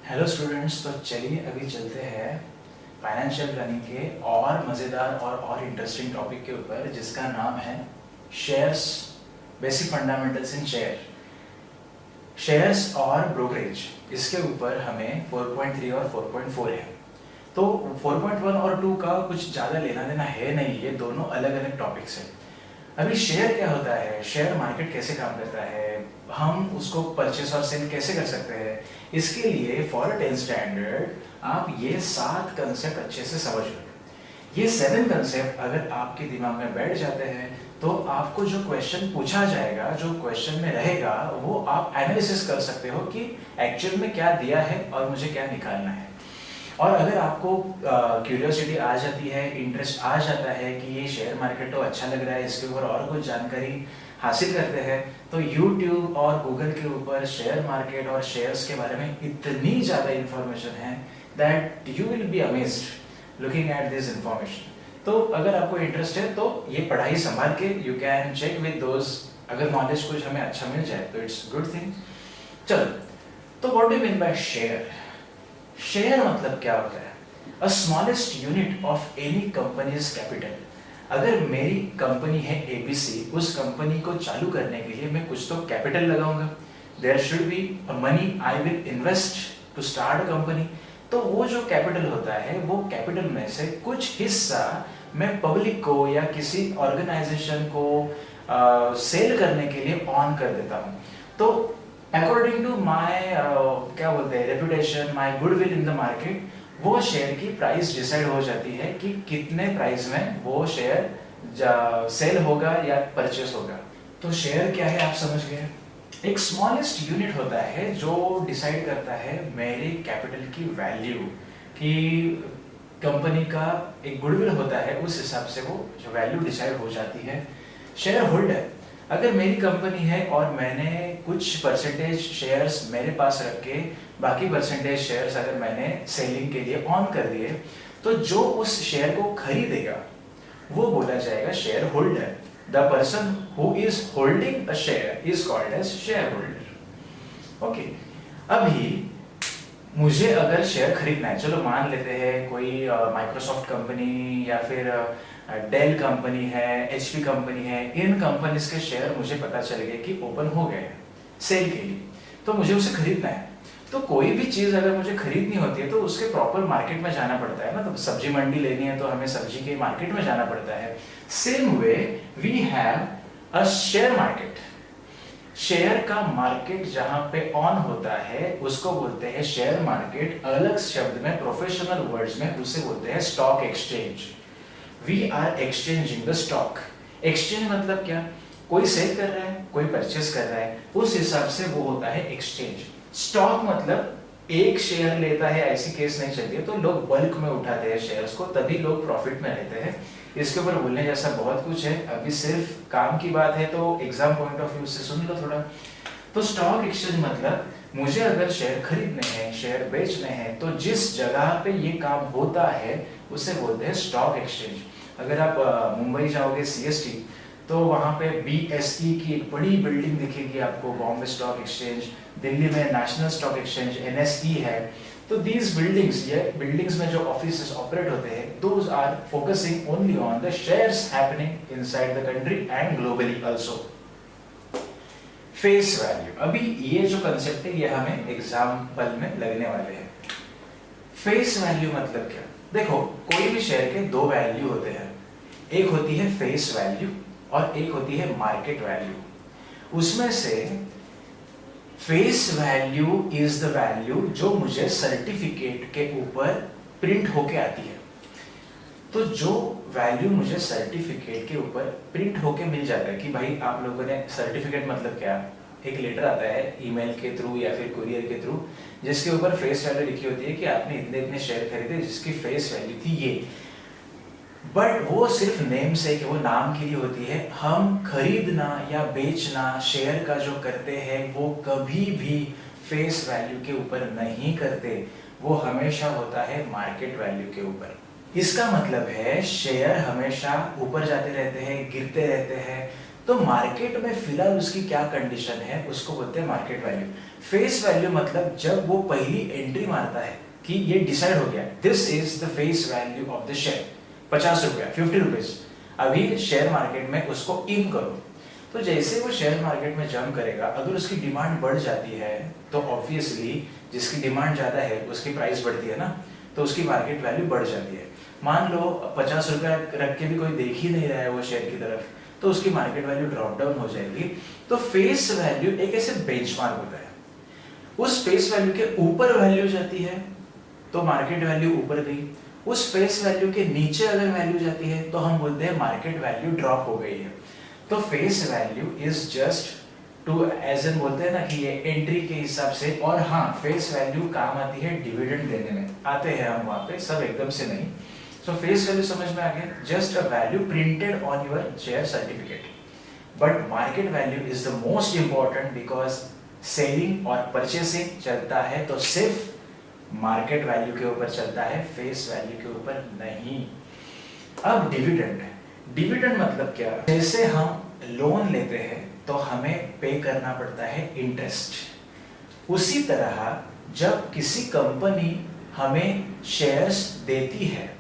Hello students, तो चलिए अभी चलते हैं फाइनेंशियल प्लानिंग के और मज़ेदार और इंटरेस्टिंग टॉपिक के ऊपर, जिसका नाम है शेयर्स, बेसिक फंडामेंटल्स इन शेयर्स और ब्रोकरेज। इसके ऊपर हमें 4.3 और 4.4 है। तो 4.1 और 2 का कुछ ज़्यादा लेना देना है नहीं, ये दोनों अलग अलग टॉपिक्स हैं। अभी शेयर क्या होता है, शेयर मार्केट कैसे काम करता है, हम उसको परचेस और सेल कैसे कर सकते हैं, इसके लिए फॉर 10 स्टैंडर्ड आप ये 7 कंसेप्ट अच्छे से समझ लो। ये 7 कंसेप्ट अगर आपके दिमाग में बैठ जाते हैं तो आपको जो क्वेश्चन पूछा जाएगा, जो क्वेश्चन में रहेगा, वो आप एनालिसिस कर सकते हो कि एक्चुअल में क्या दिया है और मुझे क्या निकालना है। और अगर आपको क्यूरियोसिटी आ जाती है, इंटरेस्ट आ जाता है कि ये शेयर मार्केट तो अच्छा लग रहा है, इसके ऊपर और कुछ जानकारी हासिल करते हैं, तो YouTube और Google के ऊपर शेयर मार्केट और शेयर्स के बारे में इतनी ज़्यादा इंफॉर्मेशन है that you will be amazed looking at this information. तो अगर आपको इंटरेस्ट है तो ये पढ़ाई संभाल के you can check with those. अगर नॉलेज कुछ हमें अच्छा मिल जाए तो इट्स गुड थिंग। चलो, तो what do you mean by share? Share मतलब क्या होता है? A smallest unit of any companies capital. अगर मेरी कंपनी है ABC, उस कंपनी को चालू करने के लिए मैं कुछ तो कैपिटल लगाऊंगा। There should be money I will invest to start a company. तो वो जो कैपिटल होता है, वो कैपिटल में से कुछ हिस्सा मैं पब्लिक को या किसी ऑर्गेनाइजेशन को सेल करने के लिए ऑन कर देता हूँ। तो अकॉर्डिंग टू माई क्या बोलते हैं, reputation, my goodwill in the market, वो शेयर की प्राइस डिसाइड हो जाती है कि कितने प्राइस में वो शेयर सेल होगा या परचेस होगा। तो शेयर क्या है आप समझ गए? एक स्मॉलेस्ट यूनिट होता है जो डिसाइड करता है मेरे कैपिटल की वैल्यू, कि कंपनी का एक गुडविल होता है, उस हिसाब से वो जो वैल्यू डिसाइड हो जाती है। शेयर होल्डर, अगर मेरी कंपनी है और मैंने कुछ परसेंटेज शेयर्स मेरे पास रख के बाकी परसेंटेज शेयर्स अगर मैंने सेलिंग के लिए ऑन कर दिए, तो जो उस शेयर को खरीदेगा वो बोला जाएगा share holder. The person who is holding a share is called as share holder. Okay, अभी मुझे अगर शेयर खरीदना है, चलो मान लेते हैं कोई माइक्रोसॉफ्ट कंपनी या फिर डेल कंपनी है, HP कंपनी है, इन कंपनीज के शेयर मुझे पता चल गया कि ओपन हो गए सेल के लिए, तो मुझे उसे खरीदना है। तो कोई भी चीज अगर मुझे खरीदनी होती है तो उसके प्रॉपर मार्केट में जाना पड़ता है ना। तो सब्जी मंडी लेनी है तो हमें सब्जी के मार्केट में जाना पड़ता है। Same way we have a share market. Share का मार्केट जहां पे ऑन होता है उसको बोलते हैं शेयर मार्केट। अलग शब्द में, प्रोफेशनल वर्ड्स में उसे बोलते हैं stock exchange. We are exchanging the stock. Exchange मतलब क्या? कोई सेल कर रहा है, कोई परचेस कर रहा है, उस हिसाब से वो होता है एक्सचेंज। स्टॉक मतलब एक शेयर लेता है, ऐसी केस नहीं चलती है, तो लोग बल्क में उठाते हैं शेयर्स को, तभी लोग प्रॉफिट में रहते हैं। इसके ऊपर बोलने जैसा बहुत कुछ है, अभी सिर्फ काम की बात है तो एग्जाम पॉइंट ऑफ व्यू से सुन लो थोड़ा। तो स्टॉक एक्सचेंज मतलब मुझे अगर शेयर खरीदने हैं, शेयर बेचने हैं, तो जिस जगह पे ये काम होता है उसे बोलते हैं स्टॉक एक्सचेंज। अगर आप मुंबई जाओगे CST, तो वहाँ पे BSE की एक बड़ी बिल्डिंग दिखेगी आपको, बॉम्बे स्टॉक एक्सचेंज। दिल्ली में नेशनल स्टॉक एक्सचेंज NSE है। तो दीज बिल्डिंग्स, ये बिल्डिंग्स में जो ऑफिसेस ऑपरेट होते हैं, those are focusing only on the shares happening inside the country and globally also. Face value, अभी ये जो कंसेप्ट है ये हमें एग्जाम्पल में लगने वाले हैं। फेस वैल्यू मतलब क्या? देखो, कोई भी शेयर के दो वैल्यू होते हैं, एक होती है फेस वैल्यू और एक होती है मार्केट वैल्यू। उसमें से face value is the value जो मुझे सर्टिफिकेट के ऊपर प्रिंट होके आती है। तो जो वैल्यू मुझे सर्टिफिकेट के ऊपर प्रिंट होके मिल जाता है कि भाई आप लोगों ने सर्टिफिकेट मतलब क्या, एक लेटर आता है ईमेल के थ्रू या फिर कुरियर के थ्रू, जिसके ऊपर फेस वैल्यू लिखी होती है कि आपने इतने इतने शेयर खरीदे जिसकी फेस वैल्यू थी ये। बट वो सिर्फ नेम से कि वो नाम के लिए होती है। हम खरीदना या बेचना शेयर का जो करते हैं वो कभी भी फेस वैल्यू के ऊपर नहीं करते, वो हमेशा होता है मार्केट वैल्यू के ऊपर। इसका मतलब है शेयर हमेशा ऊपर जाते रहते हैं, गिरते रहते हैं, तो मार्केट में फिलहाल उसकी क्या कंडीशन है उसको बोलते हैं मार्केट वैल्यू। फेस वैल्यू मतलब जब वो पहली एंट्री मारता है कि ये डिसाइड हो गया, this is the face value of the share, 50 रुपया, 50 रुपीज, अभी शेयर मार्केट में उसको इन करो। तो जैसे वो शेयर मार्केट में जंप करेगा, अगर उसकी डिमांड बढ़ जाती है तो ऑब्वियसली जिसकी डिमांड ज्यादा है उसकी प्राइस बढ़ती है ना, तो उसकी मार्केट वैल्यू बढ़ जाती है। मान लो 50 रुपया रख के भी कोई देख ही नहीं रहा है वो शेयर की तरफ, तो उसकी मार्केट वैल्यू ड्रॉप डाउन हो जाएगी। तो फेस वैल्यू एक ऐसे बेंचमार्क होता है, उस फेस वैल्यू के ऊपर वैल्यू जाती है तो मार्केट वैल्यू ऊपर गई, उस फेस वैल्यू के नीचे अगर वैल्यू जाती है तो हम बोलते हैं मार्केट वैल्यू ड्रॉप हो गई है। तो face value is just to as an बोलते हैं ना कि ये एंट्री के हिसाब से। और हाँ, फेस वैल्यू काम आती है डिविडेंड देने में, आते हैं हम वहां पे, सब एकदम से नहीं। सो फेस वैल्यू समझ में आ गया, just a value printed on your share certificate. But market value is the most important because selling और परचेसिंग चलता है तो सिर्फ मार्केट वैल्यू के ऊपर चलता है, फेस वैल्यू के ऊपर नहीं। अब डिविडेंड, डिविडेंड मतलब क्या, जैसे हम लोन लेते हैं तो हमें पे करना पड़ता है इंटरेस्ट, उसी तरह जब किसी कंपनी हमें शेयर्स देती है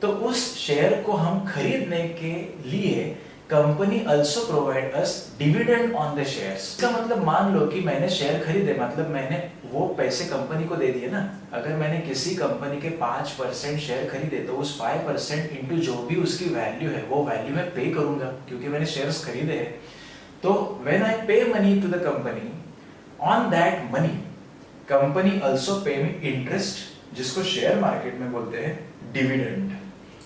तो उस शेयर को हम खरीदने के लिए company also provide us dividend on the shares। इसका मतलब मान लो कि मैंने शेयर खरीदे, मतलब मैंने वो पैसे कंपनी को दे दिए ना। अगर मैंने किसी कंपनी के 5% शेयर खरीदे तो उस 5% इंटू जो भी उसकी वैल्यू है वो वैल्यू मैं पे करूंगा क्योंकि मैंने शेयर्स खरीदे हैं। तो when I pay money to the company, on that money company also pay me interest, जिसको शेयर मार्केट में बोलते हैं डिविडेंड।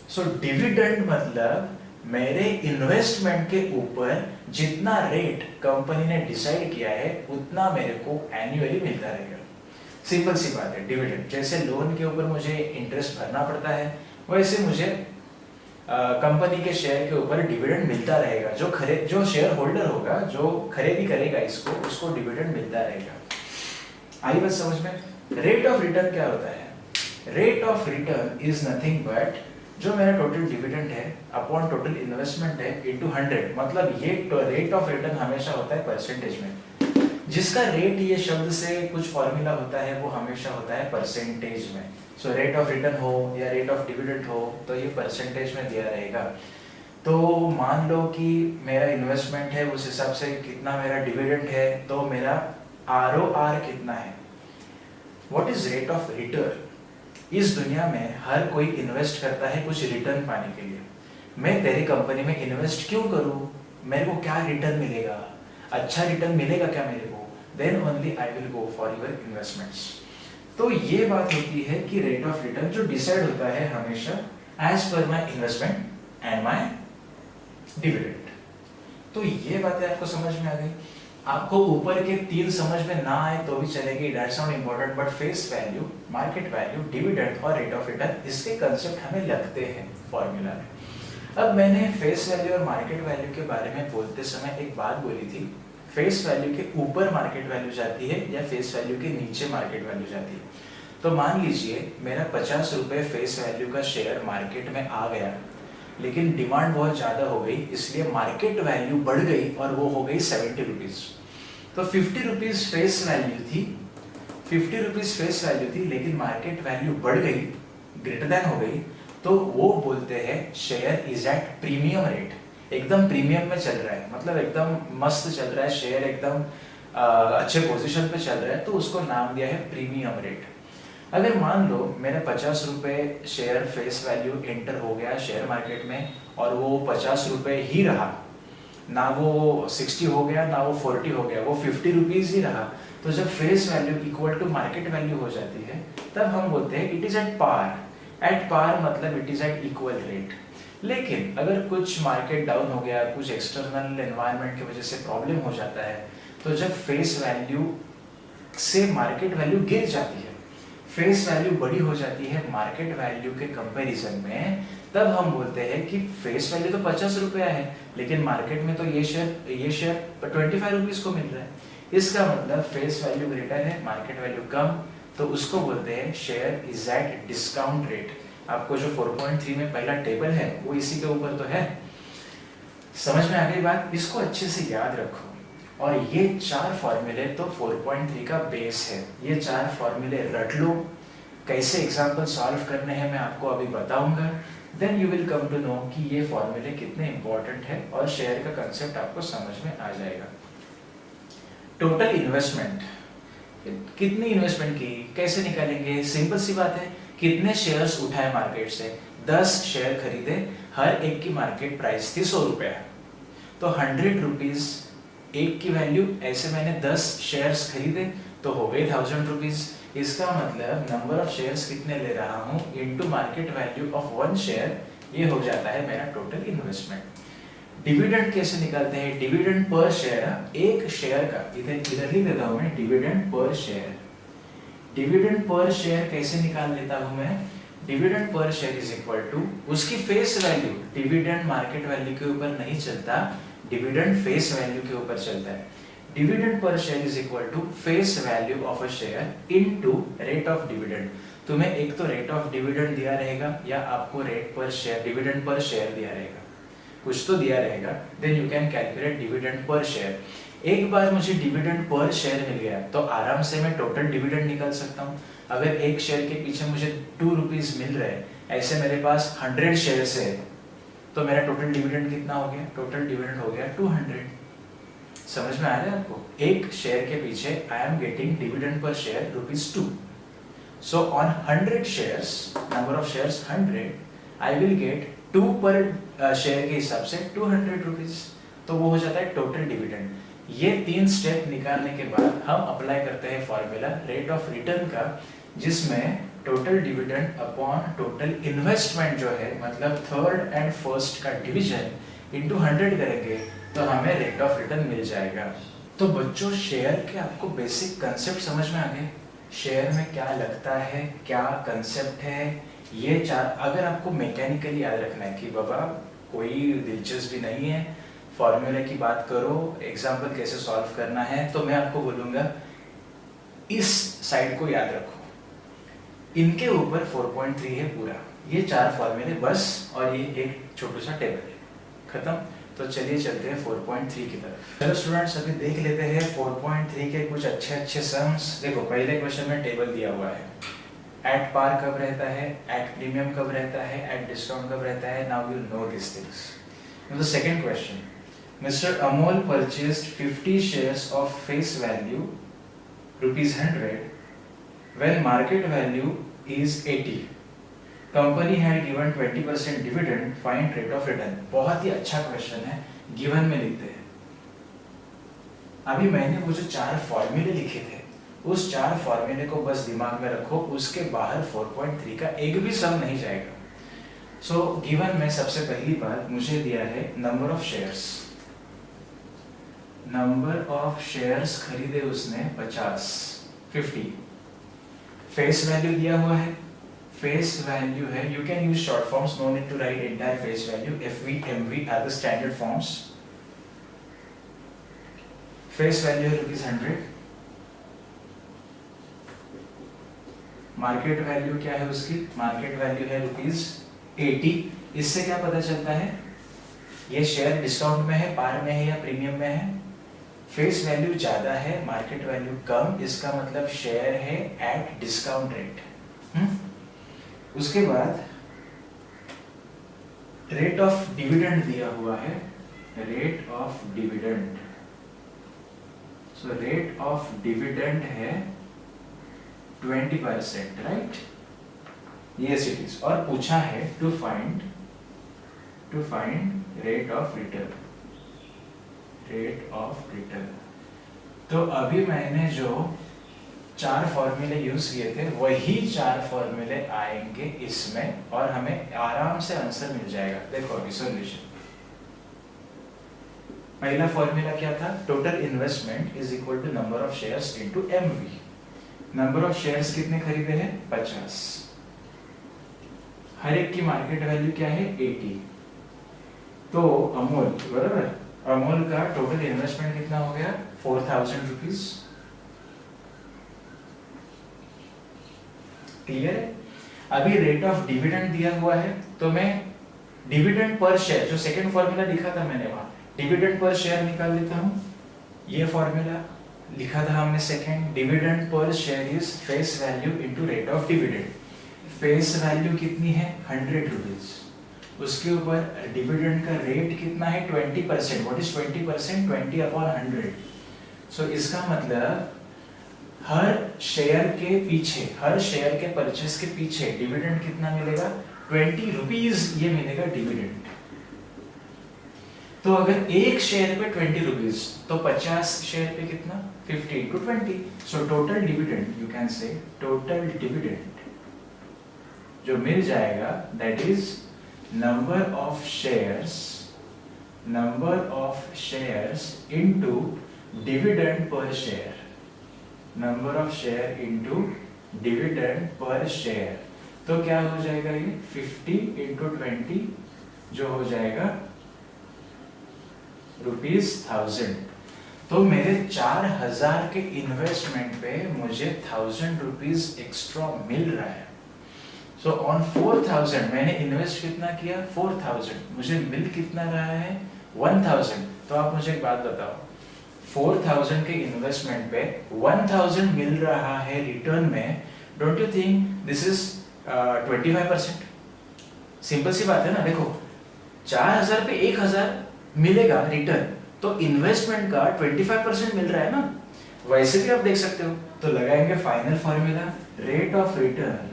सो डिविडेंड मतलब मेरे इन्वेस्टमेंट के ऊपर जितना रेट कंपनी ने डिसाइड किया है उतना मेरे को एनुअली मिलता रहेगा। सिंपल सी बात है, डिविडेंड जैसे लोन के ऊपर मुझे इंटरेस्ट भरना पड़ता है, वैसे मुझे कंपनी के शेयर के ऊपर डिविडेंड मिलता रहेगा। जो शेयर होल्डर होगा, जो खरीदी करेगा इसको, उसको डिविडेंड मिलता रहेगा। आई बात समझ में? रेट ऑफ रिटर्न क्या होता है? Rate of return is nothing but जो मेरा टोटल डिविडेंड है अपॉन टोटल इन्वेस्टमेंट है इनटू 100, मतलब ये रेट ऑफ रिटर्न हमेशा होता है परसेंटेज में। जिसका रेट ये शब्द से कुछ फॉर्मूला होता है वो हमेशा होता है परसेंटेज में। सो रेट ऑफ रिटर्न हो या रेट ऑफ डिविडेंड हो तो ये परसेंटेज में दिया रहेगा। तो मान लो कि मेरा इन्वेस्टमेंट है, उस हिसाब से कितना मेरा डिविडेंड है, तो मेरा ROR कितना है, what is rate of return. इस दुनिया में हर कोई इन्वेस्ट करता है कुछ रिटर्न पाने के लिए। मैं तेरी कंपनी में इन्वेस्ट क्यों करूं, मेरे को क्या रिटर्न मिलेगा, अच्छा रिटर्न मिलेगा क्या मेरे को, then only I will go for your investments. तो ये बात होती है कि रेट ऑफ रिटर्न जो डिसाइड होता है हमेशा as per my investment and my dividend. तो ये बातें आपको समझ में आ गई। आपको ऊपर के 3 समझ में ना आए तो भी चलेगी, that's not important, but face value, market value, dividend और रेट ऑफ रिटर्न, इसके कंसेप्ट हमें लगते हैं फॉर्मूला में। अब मैंने फेस वैल्यू और मार्केट वैल्यू के बारे में बोलते समय एक बात बोली थी, फेस वैल्यू के ऊपर मार्केट वैल्यू जाती है या फेस वैल्यू के नीचे मार्केट वैल्यू जाती है। तो मान लीजिए मेरा 50 रुपए फेस वैल्यू का शेयर मार्केट में आ गया, लेकिन डिमांड बहुत ज्यादा हो गई, इसलिए मार्केट वैल्यू बढ़ गई और वो हो गई 70 रुपीज। तो 50 रुपीज फेस वैल्यू थी, 50 रुपीज फेस वैल्यू थी, लेकिन मार्केट वैल्यू बढ़ गई, ग्रेटर देन हो गई, तो वो बोलते हैं share is at premium rate, एकदम प्रीमियम में चल रहा है, मतलब एकदम मस्त चल रहा है शेयर, एकदम अच्छे पोजीशन पे चल रहा है, तो उसको नाम दिया है प्रीमियम रेट। अगर मान लो मेरा 50 रुपए शेयर फेस वैल्यू एंटर हो गया शेयर मार्केट में और वो 50 रुपए ही रहा, ना वो 60 हो गया ना वो 40 हो गया, वो 50 रुपीज ही रहा, तो जब face value equal to market value हो जाती है तब हम बोलते हैं it is at par. At par मतलब it is at equal rate. लेकिन अगर कुछ मार्केट डाउन हो गया, कुछ एक्सटर्नल एनवायरनमेंट की वजह से प्रॉब्लम हो जाता है, तो जब फेस वैल्यू से मार्केट वैल्यू गिर जाती है, फेस वैल्यू बड़ी हो जाती है मार्केट वैल्यू के कंपैरिजन में, तब हम बोलते हैं कि फेस वैल्यू तो 50 रुपया है, लेकिन मार्केट में तो ये शेयर 25 रुपीज को मिल रहा है। इसका मतलब फेस वैल्यू ग्रेटर है, मार्केट वैल्यू कम, तो उसको बोलते हैं share is at discount rate. आपको जो 4.3 में पहला टेबल है वो इसी के ऊपर तो है। समझ में आ गई बात? इसको अच्छे से याद रखो। और ये 4 फॉर्मूले तो 4.3 का बेस है। ये 4 फॉर्मूले रट लो। कैसे एग्जाम्पल सॉल्व करने हैं मैं आपको अभी बताऊंगा। Then you will come to know कि ये फॉर्मूले कितने इंपॉर्टेंट है और शेयर का कंसेप्ट आपको समझ में आ जाएगा। टोटल इन्वेस्टमेंट, कितनी इन्वेस्टमेंट की, कैसे निकालेंगे? सिंपल सी बात है, कितने शेयर्स उठाए मार्केट से? 10 शेयर खरीदे, हर एक की मार्केट प्राइस थी 100 रुपया, तो 100 रुपीज एक की वैल्यू, ऐसे मैंने 10 शेयर्स खरीदे तो हो गए 1000 रुपीज। इसका मतलब नंबर ऑफ शेयर्स कितने ले रहा हूँ into market value of 1 share, ये हो जाता है मेरा टोटल इन्वेस्टमेंट। डिविडेंड कैसे निकालते हैं? डिविडेंड पर शेयर, एक शेयर का, इधर लिख देता हूँ मैं, dividend per share. Dividend per share कैसे निकाल लेता हूँ मैं? Dividend per share is equal to उसकी face value. Dividend market value के ऊपर नहीं चलता, डिविडेंड फेस वैल्यू के ऊपर चलता है। Dividend per share is equal to face value of a share into rate of dividend. तुम्हें एक तो रेट ऑफ डिविडेंड दिया रहेगा या आपको रेट पर शेयर, डिविडेंड पर शेयर दिया रहेगा, कुछ तो दिया रहेगा। Then you can calculate dividend per share. एक बार मुझे डिविडेंड पर शेयर मिल गया तो आराम से मैं टोटल डिविडेंड निकाल सकता हूँ। अगर एक शेयर के पीछे मुझे 2 रुपीज मिल रहे हैं, ऐसे मेरे पास 100 शेयर्स है, तो मेरा टोटल डिविडेंड कितना हो गया? टोटल डिविडेंड हो गया 200। समझ में आ रहा है आपको? एक शेयर के पीछे I am getting dividend per share ₹2। So on 100 shares, number of shares 100, I will get 2 पर शेयर के हिसाब से 200 रुपीज, तो वो हो जाता है टोटल डिविडेंड। ये 3 स्टेप निकालने के बाद हम अप्लाई करते हैं फॉर्मूला रेट ऑफ रिटर्न का, जिसमें total dividend upon total investment जो है, मतलब थर्ड एंड फर्स्ट का डिवीजन इनटू 100 करेंगे तो हमें रेट ऑफ रिटर्न मिल जाएगा। तो बच्चों, शेयर के आपको बेसिक कंसेप्ट समझ में आ गए? शेयर में क्या लगता है, क्या कंसेप्ट है, ये 4 अगर आपको मैकेनिकली याद रखना है कि बाबा कोई दिलचस्पी नहीं है, फॉर्मूले की बात करो, एग्जाम्पल कैसे सॉल्व करना है, तो मैं आपको बोलूंगा इस साइड को याद रखो। इनके ऊपर 4.3 है पूरा, ये 4 फॉर्मूले बस, और ये एक छोटा सा टेबल है, खत्म। तो चलिए चलते हैं 4.3 की तरफ। चलो स्टूडेंट्स, अभी देख लेते हैं 4.3 के कुछ अच्छे सम्स। देखो, पहले क्वेश्चन में टेबल दिया हुआ है, एट पार कब रहता है, एट प्रीमियम कब रहता है, एट डिस्काउंट कब रहता है। Now you know this things. The second question, mister Amol purchased 50 shares of face value ₹100 when market value is 80. Company had given 20% dividend, find rate of return. बहुत ही अच्छा क्वेश्चन है, given में लिखते हैं। अभी मैंने वो जो 4 फॉर्मूले लिखे थे, उस 4 फॉर्मूले को बस दिमाग में रखो, उसके बाहर 4.3 का एक भी सम नहीं जाएगा। सो गिवन में सबसे पहली बात मुझे दिया है number of shares. Number of shares खरीदे उसने 50। फेस वैल्यू दिया हुआ है, फेस वैल्यू है, you can use short forms, no need to write entire face value. FV MV are the standard forms. Face value है ₹100, मार्केट वैल्यू क्या है उसकी? मार्केट वैल्यू है ₹80। इससे क्या पता चलता है ये शेयर डिस्काउंट में है, पार में है या प्रीमियम में है? फेस वैल्यू ज्यादा है, मार्केट वैल्यू कम, इसका मतलब शेयर है एट डिस्काउंट रेट। उसके बाद रेट ऑफ डिविडेंड दिया हुआ है, rate of dividend. So rate of dividend है 20%, राइट? Yes it is. और पूछा है to find rate of return, rate of return. तो अभी मैंने जो 4 फॉर्मूले यूज किए थे, वही 4 फॉर्मूले आएंगे इसमें, और हमें आराम से आंसर मिल जाएगा। देखो अभी सॉल्यूशन। पहला फॉर्मूला क्या था? Total investment is equal to number of shares into MV। Number of shares कितने खरीदे हैं? 50। हर एक की मार्केट वैल्यू क्या है? 80। तो अमूल, बराबर, अमूल का टोटल इन्वेस्टमेंट कितना हो गया? 4000 रुपीज। क्लियर है? अभी रेट ऑफ डिविडेंड दिया हुआ है, तो मैं डिविडेंड पर शेयर, जो सेकंड फॉर्मूला लिखा था मैंने वहां, डिविडेंड पर शेयर निकाल लेता हूं। ये फॉर्मूला लिखा था हमने second, dividend per share is face value into rate of dividend. Face value कितनी है 100 रुपीज, उसके ऊपर डिविडेंड का रेट कितना है 20%। What is 20%? 20/100। सो इसका मतलब हर शेयर के पीछे, हर शेयर के परचेस के पीछे डिविडेंड कितना मिलेगा 20 रुपीज, ये मिलेगा डिविडेंड। तो अगर एक शेयर पे 20 रुपीज तो 50 शेयर पे कितना 50 into 20। So total dividend, you can say total dividend जो मिल जाएगा that is number of shares into dividend per share, number of share into dividend per share. तो क्या हो जाएगा ये 50 into 20 जो हो जाएगा ₹1000। तो मेरे 4000 के इन्वेस्टमेंट पे मुझे 1000 रुपीज एक्स्ट्रा मिल रहा है। सो ऑन 4000 मैंने इन्वेस्ट कितना किया 4000, मुझे मिल कितना रहा है 1000। तो आप मुझे एक बात बताओ, 4000 के इन्वेस्टमेंट पे 1000 मिल रहा है रिटर्न में, don't you think this is 25%? Simple सी बात है ना। देखो 4000 पे 1000 मिलेगा रिटर्न, तो इन्वेस्टमेंट का 25% मिल रहा है ना। वैसे भी आप देख सकते हो, तो लगाएंगे final formula, rate of return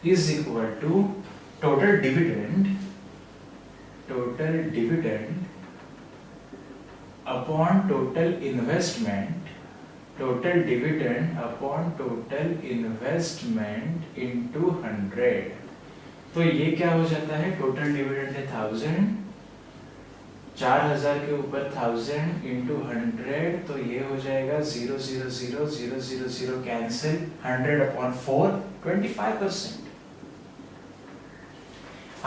is equal to total dividend upon total investment, total dividend upon total investment into 100। तो ये क्या हो जाता है, टोटल डिविडेंड है 1000, 4000 के ऊपर 1000 इंटू 100, तो ये हो जाएगा 0 0 0 0 0 0 कैंसिल, 100/4 25%।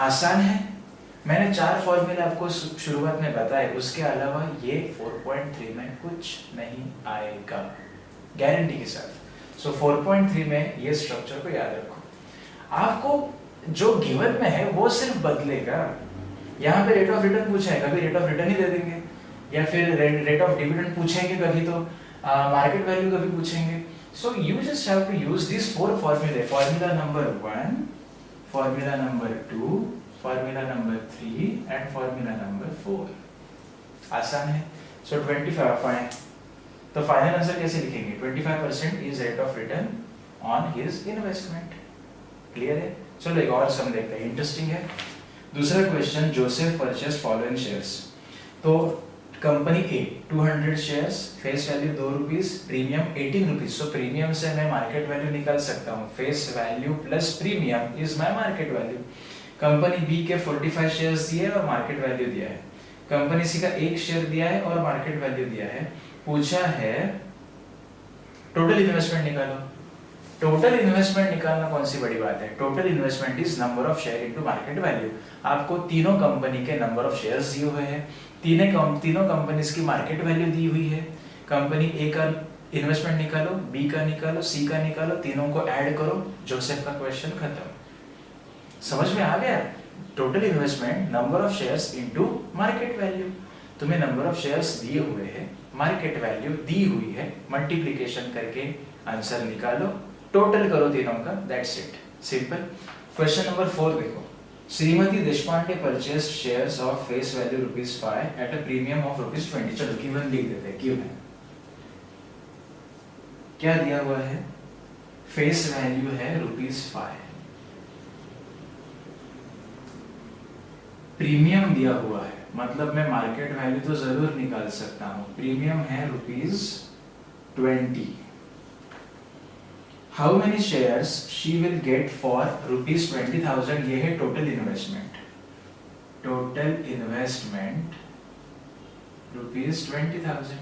आसान है। मैंने 4 फॉर्मूले आपको शुरुआत में बताए, उसके अलावा ये 4.3 में कुछ नहीं आएगा गारंटी के साथ। सो 4.3 में ये स्ट्रक्चर को याद रखो। आपको जो गिवन में है वो सिर्फ बदलेगा। यहाँ पे रेट ऑफ रिटर्न पूछा है, कभी रेट ऑफ रिटर्न ही दे देंगे, या फिर रेट ऑफ डिविडेंड पूछेंगे कभी, तो मार्केट वैल्यू कभी पूछेंगे। So you just have to use this 4 फॉर्मूले, formula number 1, formula number 2, formula number 3 and formula number 4। आसान है। सो 25, तो फाइनल आंसर कैसे लिखेंगे, 25% is rate of return on his investment. Clear है। चलो एक और सम देखते हैं, इंटरेस्टिंग है। दूसरा question, Joseph purchase following shares. तो company A 200 shares, face value 2 rupees, premium 18 rupees. So premium से मैं मार्केट वैल्यू निकाल सकता हूँ, face value plus premium is my market value. Company B के 45 शेयर्स दिए और मार्केट वैल्यू दिया है। कंपनी सी का 1 शेयर दिया है और मार्केट वैल्यू दिया है। पूछा है टोटल इन्वेस्टमेंट निकालो। टोटल इन्वेस्टमेंट निकालना कौन सी बड़ी बात है, total investment is number of share into market value. आपको तीनों कंपनी के नंबर ऑफ शेयर्स दिए हुए हैं, तीनों कंपनीज की मार्केट वैल्यू दी हुई है। कंपनी ए का इन्वेस्टमेंट निकालो, बी का निकालो, सी का निकालो, तीनों को ऐड करो, जोसेफ का क्वेश्चन खत्म। समझ में आ गया। Total investment number of shares into market value. तुम्हें नंबर ऑफ शेयर्स दिए हुए हैं, मार्केट वैल्यू दी हुई है, मल्टीप्लिकेशन करके आंसर निकालो, टोटल करो तीनों का, that's it, simple. Question number 4 देखो। Shrimati Deshpande purchase shares of face value ₹5 at a premium of ₹20। चलो गिवन लिख देते हैं, गिवन क्या दिया हुआ है, फेस वैल्यू है ₹5, प्रीमियम दिया हुआ है, मतलब मैं मार्केट वैल्यू तो जरूर निकाल सकता हूं। प्रीमियम है ₹20। How many shares she will get for ₹20,000। ये है टोटल इन्वेस्टमेंट। Total investment ₹20,000।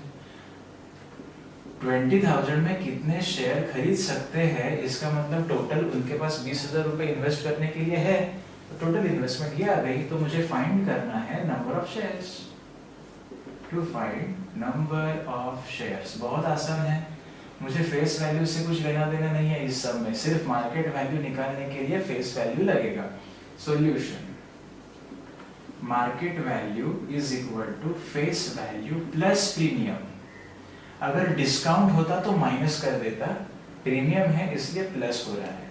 20,000 में कितने शेयर खरीद सकते हैं, इसका मतलब टोटल उनके पास 20,000 रुपए इन्वेस्ट करने के लिए है। तो टोटल इन्वेस्टमेंट ये आ गई। तो मुझे फाइंड करना है number of shares. To find number of shares बहुत आसान है। मुझे फेस वैल्यू से कुछ लेना देना नहीं है इस सब में, सिर्फ मार्केट वैल्यू निकालने के लिए फेस वैल्यू लगेगा। Solution, market value is equal to face value plus premium. अगर डिस्काउंट होता तो माइनस कर देता, प्रीमियम है इसलिए प्लस हो रहा है।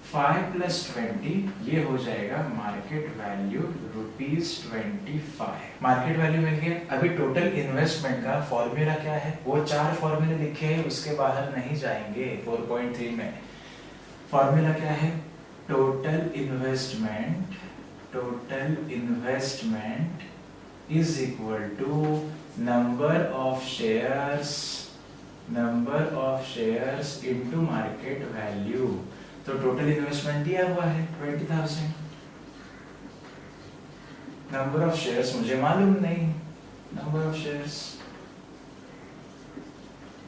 5 + 20 ये हो जाएगा मार्केट वैल्यू ₹25। मार्केट वैल्यू मिल गया। अभी टोटल इन्वेस्टमेंट का फॉर्मूला क्या है, वो 4 फॉर्मूले लिखे हैं, उसके बाहर नहीं जाएंगे। 4.3 में फॉर्मूला क्या है, total investment is equal to number of shares into market value. तो टोटल इन्वेस्टमेंट दिया हुआ है 20,000, नंबर ऑफ शेयर्स मुझे मालूम नहीं, नंबर ऑफ शेयर्स,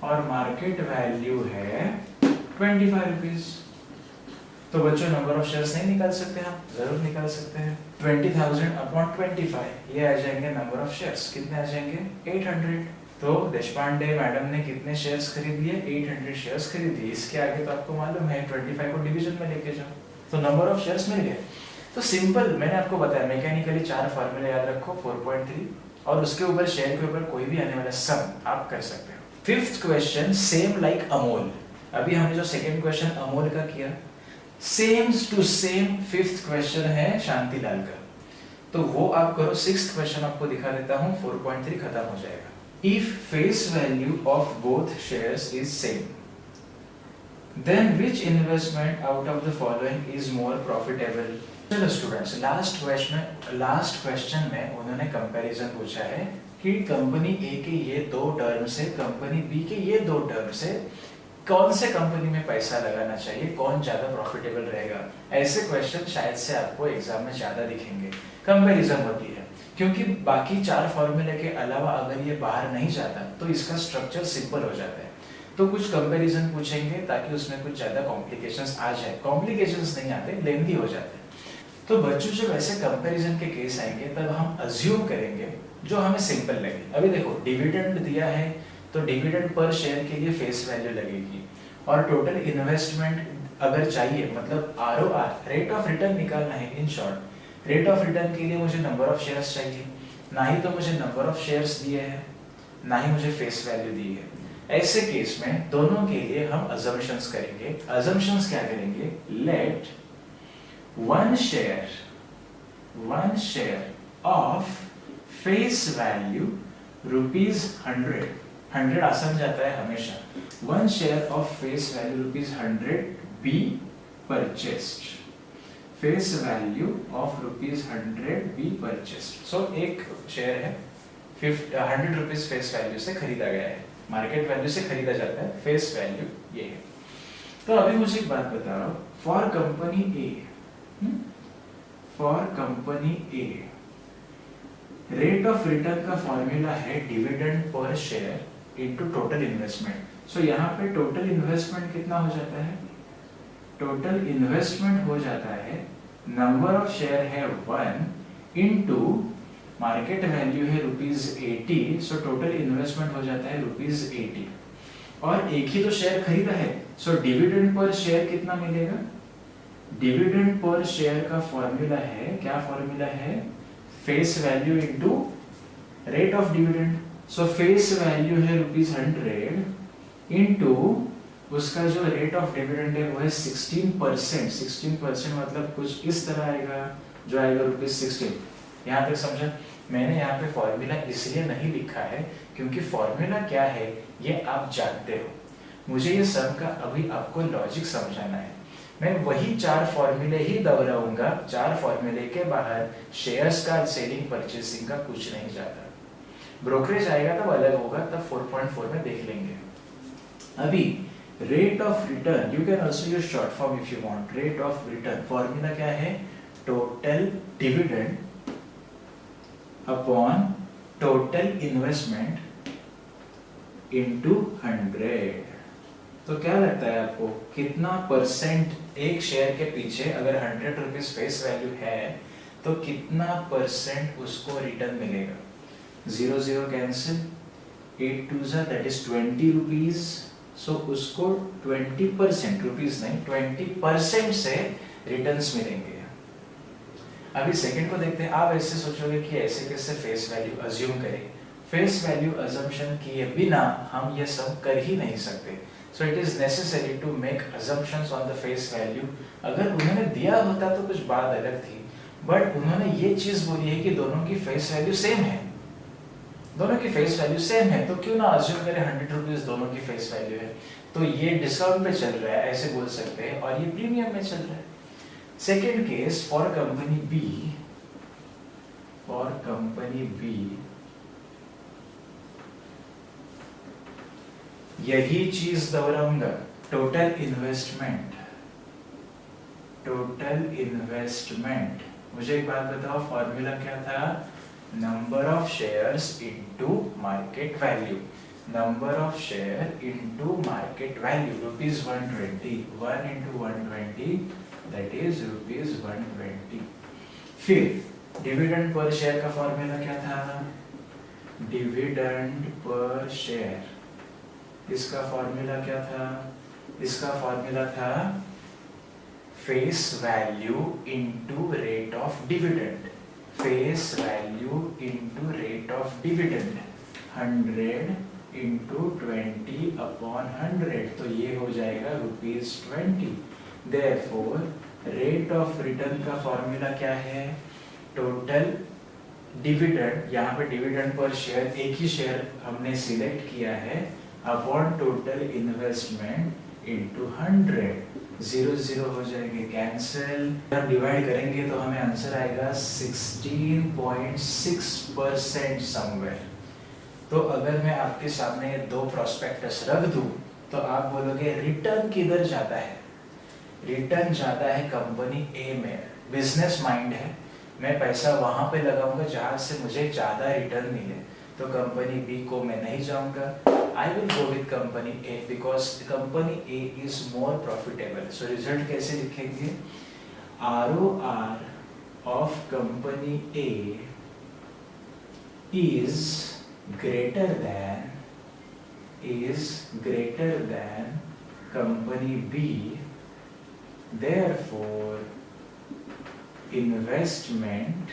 और मार्केट वैल्यू है 25 रुपीज। तो बच्चों नंबर ऑफ शेयर्स नहीं निकाल सकते हम, जरूर निकाल सकते हैं। 20,000 अपॉन 25 ये आ जाएंगे नंबर ऑफ शेयर्स, कितने आ जाएंगे 800। तो देशपांडे मैडम ने कितने शेयर्स खरीद लिए, 800 शेयर्स खरीद लिए। इसके आगे तो आपको मालूम है 25 को डिवीजन में लेके जाओ, तो नंबर ऑफ शेयर्स मिल गए। तो सिंपल, मैंने आपको बताया मैकेनिकली 4 फार्मूले याद रखो 4.3, और उसके ऊपर शेयर के ऊपर कोई भी आने वाला सम आप कर सकते हो। 5th question same like Amol. अभी हमने जो 2nd क्वेश्चन अमोल का किया, same to same 5th question है शांतिलाल का, तो वो आप करो। 6th क्वेश्चन आपको दिखा देता हूँ, 4.3 खत्म हो जाएगा। If face value of both shares is same, then which investment out of the following is more profitable? चलो स्टूडेंट्स, लास्ट क्वेश्चन में उन्होंने कंपैरिजन पूछा है कि कंपनी ए के ये 2 टर्म से कंपनी बी के ये 2 टर्म से कौन से कंपनी में पैसा लगाना चाहिए, कौन ज्यादा प्रॉफिटेबल रहेगा। ऐसे क्वेश्चन शायद से आपको एग्जाम में ज्यादा दिखेंगे। कंपैरिजन होती है क्योंकि बाकी 4 फॉर्मूले के अलावा अगर ये बाहर नहीं जाता तो इसका स्ट्रक्चर सिंपल हो जाता है। तो कुछ कंपैरिजन पूछेंगे ताकि उसमें कुछ ज्यादा कॉम्प्लिकेशंस आ जाए। कॉम्प्लिकेशंस नहीं आते, लेंथी हो जाते हैं। तो बच्चों जब ऐसे कंपैरिजन के केस आएंगे तब हम अज्यूम करेंगे जो हमें सिंपल लगे। अभी देखो डिविडेंड दिया है तो डिविडेंड पर शेयर के लिए फेस वैल्यू लगेगी, और टोटल इन्वेस्टमेंट अगर चाहिए मतलब ROR रेट ऑफ रिटर्न निकालना है। In short rate of return के लिए मुझे नंबर ऑफ शेयर्स चाहिए, ना ही तो मुझे नंबर ऑफ शेयर्स दिए हैं, ना ही मुझे फेस वैल्यू दी है। ऐसे केस में दोनों के लिए हम अजम्पशंस करेंगे। अजम्पशंस क्या करेंगे, let one share of face value ₹100, 100 आसान जाता है हमेशा। One share of face value ₹100 be purchased, face value of ₹100 be purchased. So एक शेयर है 100 रुपीज फेस वैल्यू से खरीदा गया है, मार्केट वैल्यू से खरीदा जाता है, फेस वैल्यू ये है। तो अभी मुझे एक बात बता रहा हूं, for company a rate of return का फॉर्मूला है dividend per share into total investment. So यहाँ पे टोटल इन्वेस्टमेंट कितना हो जाता है, टोटल इन्वेस्टमेंट हो जाता है नंबर ऑफ शेयर है 1 इनटू मार्केट वैल्यू है ₹80। सो टोटल इन्वेस्टमेंट हो जाता है ₹80, और एक ही तो शेयर खरीदा है। सो डिविडेंड पर शेयर कितना मिलेगा, डिविडेंड पर शेयर का फॉर्मूला है, क्या फॉर्मूला है, face value into rate of dividend. So face value है ₹100 इनटू उसका जो रेट ऑफ डिविडेंड है वो है 16%। 16% मतलब कुछ इस तरह आएगा, जो आएगा ₹16। यहाँ तक समझा। मैंने यहाँ पे फॉर्मूला इसलिए नहीं लिखा है क्योंकि फॉर्मूला क्या है ये आप जानते हो। मुझे ये सब का अभी आपको लॉजिक समझाना है। मैं वही 4 फॉर्मूले ही दोहराऊंगा। 4 फॉर्मूले के बाहर शेयर्स का सेलिंग परचेसिंग का कुछ नहीं जाता। ब्रोकरेज आएगा तब अलग होगा, तब 4.4 में देख लेंगे। अभी rate of return, you can also use short form if you want. Rate of return formula क्या है, total dividend upon total investment into 100। तो क्या लगता है आपको कितना परसेंट एक शेयर के पीछे, अगर 100 रुपीज फेस वैल्यू है तो कितना परसेंट उसको रिटर्न मिलेगा? 0 0 कैंसिल, 8 2 दैट इज 20 रुपीज। सो उसको 20%, रुपीज नहीं 20% से रिटर्न्स मिलेंगे। अभी सेकंड को देखते हैं। आप ऐसे सोचोगे कि ऐसे कैसे फेस वैल्यू अज्यूम करें। फेस वैल्यू अजम्पशन किए बिना हम ये सब कर ही नहीं सकते। So it is necessary to make assumptions on the face value. अगर उन्होंने दिया होता तो कुछ बात अलग थी, बट उन्होंने ये चीज बोली है कि दोनों की फेस वैल्यू सेम है, दोनों की फेस वैल्यू सेम है, तो क्यों ना अज्यूम करें 100 रुपीज दोनों की फेस वैल्यू है। तो ये डिस्काउंट पे चल रहा है ऐसे बोल सकते हैं, और ये प्रीमियम में चल रहा है। Second case, for company B, for company B यही चीज दोहराऊंगा। टोटल इन्वेस्टमेंट, टोटल इन्वेस्टमेंट, मुझे एक बात बताओ फॉर्मूला क्या था? Number of shares into market value, number of share into market value, rupees 120, 1 into 120 that is rupees 120। फिर डिविडेंड पर शेयर का फॉर्मूला क्या था? डिविडेंड पर शेयर, इसका फॉर्मूला क्या था? इसका फॉर्मूला था face value into rate of dividend, face value into rate of dividend, 100 into 20/100, तो ये हो जाएगा rupees 20। Therefore, rate of return का फॉर्मूला क्या है? टोटल डिविडेंड, यहाँ पे डिविडेंड पर शेयर एक ही शेयर हमने सिलेक्ट किया है, अपॉन टोटल इन्वेस्टमेंट इनटू 100, 0 हो जाएंगे कैंसिल। हम डिवाइड करेंगे तो हमें आंसर आएगा 16.6% समवेयर। तो अगर मैं आपके सामने दो प्रोस्पेक्टस रख दूं तो आप बोलोगे रिटर्न किधर जाता है? रिटर्न जाता है कंपनी ए में। बिजनेस माइंड है, मैं पैसा वहां पे लगाऊंगा जहां से मुझे ज्यादा रिटर्न मिले, तो कंपनी बी को मैं नहीं जाऊंगा। आई will go with company A because company A is more profitable. So result कैसे लिखेंगे? ROR of company A is greater than company B, therefore investment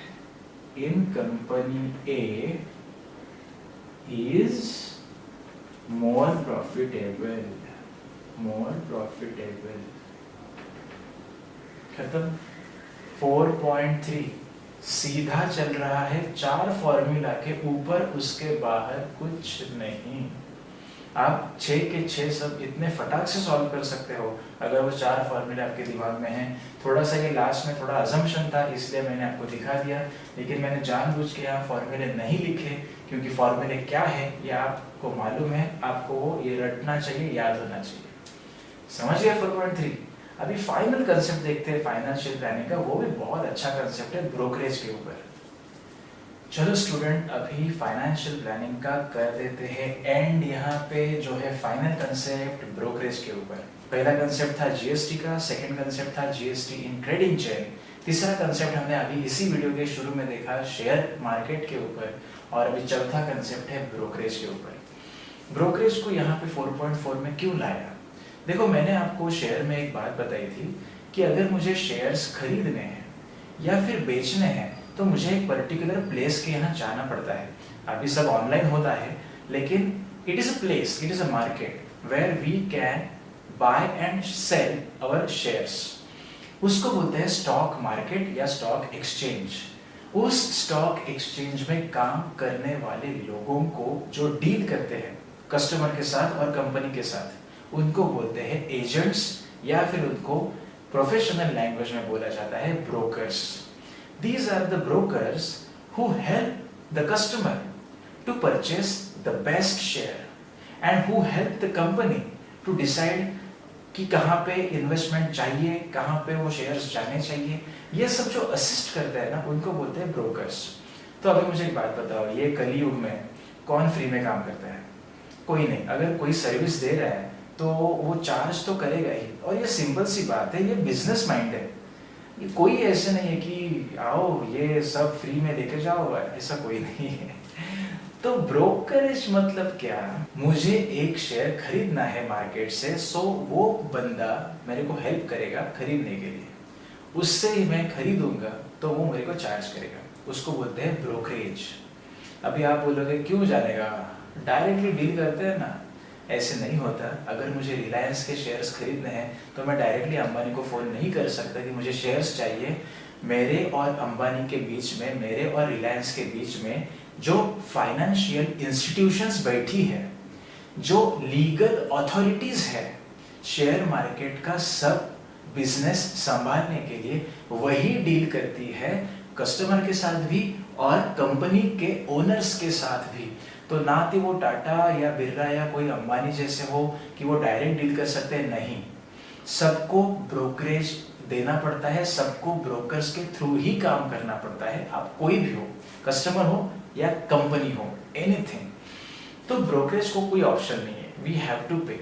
in company A is more profitable, खत्म। 4.3 सीधा चल रहा है 4 फॉर्मूला के ऊपर, उसके बाहर कुछ नहीं। आप 6 के 6 सब इतने फटाक से सॉल्व कर सकते हो अगर वो 4 फॉर्मूले आपके दिमाग में हैं। थोड़ा सा ये लास्ट में थोड़ा अजम्पशन था इसलिए मैंने आपको दिखा दिया, लेकिन मैंने जानबूझ के यहाँ फॉर्मूले नहीं लिखे क्योंकि फॉर्मूले क्या है ये आपको मालूम है, आपको ये रटना चाहिए, याद होना चाहिए। समझ गया 4.3? अभी फाइनल कंसेप्ट देखते हैं फाइनेंशियल प्लानिंग का, वो भी बहुत अच्छा कंसेप्ट है ब्रोकरेज के ऊपर। चलो स्टूडेंट, अभी फाइनेंशियल प्लानिंग का कर देते हैं एंड यहाँ पे जो है फाइनल कंसेप्ट ब्रोकरेज के ऊपर। पहला कंसेप्ट था जीएसटी का, सेकंड कंसेप्ट था जीएसटी इन ट्रेडिंग चेन, तीसरा कंसेप्ट हमने अभी इसी वीडियो के शुरू में देखा शेयर मार्केट के ऊपर, और अभी चौथा कंसेप्ट है ब्रोकरेज के ऊपर। ब्रोकरेज को यहाँ पे 4.4 में क्यों लाया? देखो, मैंने आपको शेयर में एक बात बताई थी कि अगर मुझे शेयर्स खरीदने हैं या फिर बेचने हैं तो मुझे एक पर्टिकुलर प्लेस के यहाँ जाना पड़ता है। अभी सब ऑनलाइन होता है, लेकिन it is a place, it is a market where we can buy and sell our shares. उसको बोलते हैं स्टॉक मार्केट या स्टॉक एक्सचेंज। उस स्टॉक एक्सचेंज में काम करने वाले लोगों को जो डील करते हैं कस्टमर के साथ और कंपनी के साथ, उनको बोलते हैं एजेंट्स, या फिर उनको प्रोफेशनल लैंग्वेज में बोला जाता है brokers. These are the brokers who help the customer to purchase the best share and who help the company to decide कि कहाँ पे इन्वेस्टमेंट चाहिए, कहाँ पे वो शेयर्स जाने चाहिए। ये सब जो असिस्ट करते हैं ना, उनको बोलते हैं ब्रोकर्स। तो अभी मुझे एक बात बताओ, ये कलयुग में कौन फ्री में काम करता है? कोई नहीं। अगर कोई सर्विस दे रहा है तो वो चार्ज तो करेगा ही, और ये सिंपल सी बात है, ये बिजनेस माइंड है। ये कोई ऐसे नहीं है कि आओ ये सब फ्री में लेके जाओ, ऐसा कोई नहीं है। तो ब्रोकरेज मतलब क्या? मुझे एक शेयर खरीदना है मार्केट से, सो वो बंदा मेरे को हेल्प करेगा खरीदने के लिए, उससे ही मैं खरीदूंगा तो वो मेरे को चार्ज करेगा, उसको बोलते हैं ब्रोकरेज। अभी आप बोलोगे क्यों जानेगा, डायरेक्टली डील करते हैं ना। ऐसे नहीं होता। अगर मुझे रिलायंस के शेयर्स खरीदने हैं तो मैं डायरेक्टली अंबानी को फ़ोन नहीं कर सकता कि मुझे शेयर्स चाहिए। मेरे और अंबानी के बीच में, मेरे और रिलायंस के बीच में जो फाइनेंशियल इंस्टीट्यूशंस बैठी है, जो लीगल अथॉरिटीज़ है शेयर मार्केट का सब बिजनेस संभालने के लिए, वही डील करती है कस्टमर के साथ भी और कंपनी के ओनर्स के साथ भी। तो ना कि वो टाटा या बिरला या कोई अंबानी जैसे हो कि वो डायरेक्ट डील कर सकते हैं, नहीं। सबको ब्रोकरेज देना पड़ता है, सबको ब्रोकर्स के थ्रू ही काम करना पड़ता है। आप कोई भी हो, कस्टमर हो या कंपनी हो, एनीथिंग। तो ब्रोकरेज को कोई ऑप्शन नहीं है, वी हैव टू पे।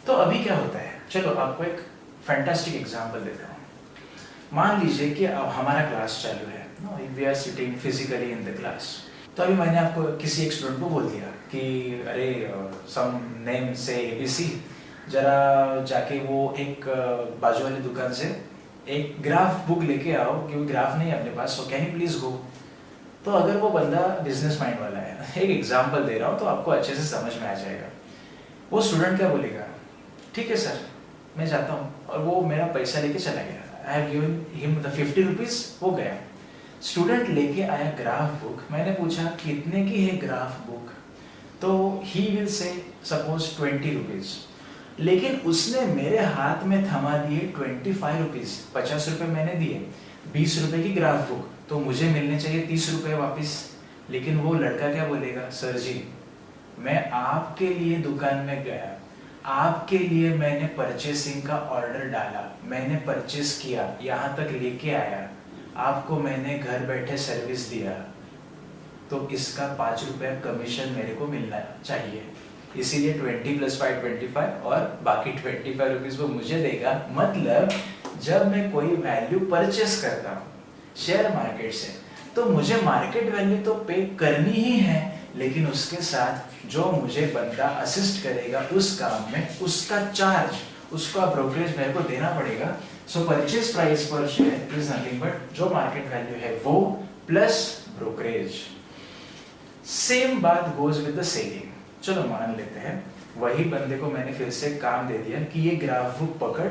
तो अभी क्या होता है, चलो आपको एक फैंटास्टिक एग्जांपल देता हूँ। मान लीजिए कि अब हमारा क्लास चालू है, we are sitting physically in the class. तो अभी मैंने आपको किसी एक स्टूडेंट को बोल दिया कि अरे सम नेम से एबीसी, जरा जाके वो एक बाजू वाली दुकान से एक ग्राफ बुक लेके आओ, क्योंकि ग्राफ नहीं है अपने पास, so can you please go. तो अगर वो बंदा बिजनेस माइंड वाला है, एक एग्जांपल दे रहा हूँ तो आपको अच्छे से समझ में आ जाएगा। वो स्टूडेंट क्या बोलेगा, ठीक है सर मैं जाता हूँ, और वो मेरा पैसा लेके चला गया। I have given him the 50 rupees, वो गया। स्टूडेंट लेके आया ग्राफ बुक, मैंने पूछा कितने की है ग्राफ बुक, तो he will say suppose 20 rupees, लेकिन उसने मेरे हाथ में थमा दिए 25 रुपीज, 50 रुपए मैंने दिए, 20 रुपए की ग्राफ बुक, तो मुझे मिलने चाहिए 30 रुपए वापस। लेकिन वो लड़का क्या बोलेगा, सर जी मैं आपके लिए दुकान में गया, आपके लिए मैंने परचेसिंग का ऑर्डर डाला, मैंने परचेस किया, यहाँ तक लेके आया, आपको मैंने घर बैठे सर्विस दिया, तो इसका 5 रुपया कमीशन मेरे को मिलना चाहिए। इसीलिए 20 + 5 25 और बाकी 25 रुपीज वो मुझे देगा। मतलब जब मैं कोई वैल्यू परचेस करता हूँ शेयर मार्केट से, तो मुझे मार्केट वैल्यू तो पे करनी ही है, लेकिन उसके साथ जो मुझे बंदा असिस्ट करेगा उस काम में, उसका चार्ज, उसका ब्रोकरेज मेरे को देना पड़ेगा। सो purchase price per share is nothing but जो मार्केट वैल्यू है वो प्लस ब्रोकरेज। सेम बात गोज विद द सेलिंग। चलो मान लेते हैं वही बंदे को मैंने फिर से काम दे दिया कि ये ग्राफ बुक पकड़,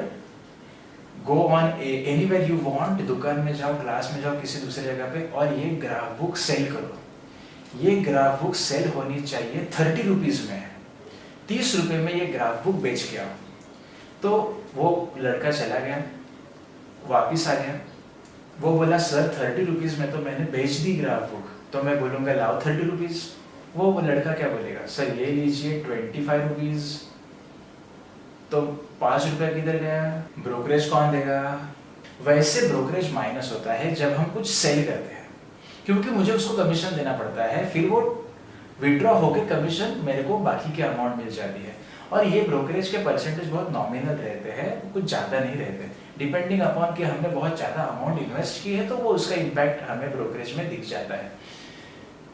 go on anywhere you want, दुकान में जाओ, क्लास में जाओ, किसी दूसरी जगह पे, और ये ग्राफ बुक सेल करो। ये ग्राफ बुक सेल होनी चाहिए 30 रुपीज में, 30 रुपए में ये ग्राफ बुक बेच के आओ। तो वो लड़का चला गया, वापिस आ गया, वो बोला सर 30 रुपीज में तो मैंने बेच दी ग्राफ बुक, तो मैं बोलूंगा लाओ 30 रुपीज। वो लड़का क्या बोलेगा, सर ये लीजिए 25 रुपीज, तो 5 रुपया किधर गया, ब्रोकरेज कौन देगा? वैसे ब्रोकरेज माइनस होता है जब हम कुछ सेल करते हैं, क्योंकि मुझे उसको कमीशन देना पड़ता है, फिर वो विड्रॉ होके कमीशन मेरे को बाकी के अमाउंट मिल जाती है। और ये ब्रोकरेज के परसेंटेज बहुत नॉमिनल रहते हैं, कुछ ज़्यादा नहीं रहते, डिपेंडिंग अपॉन कि हमने बहुत ज़्यादा अमाउंट इन्वेस्ट की है तो वो उसका इम्पैक्ट हमें ब्रोकरेज में दिख जाता है।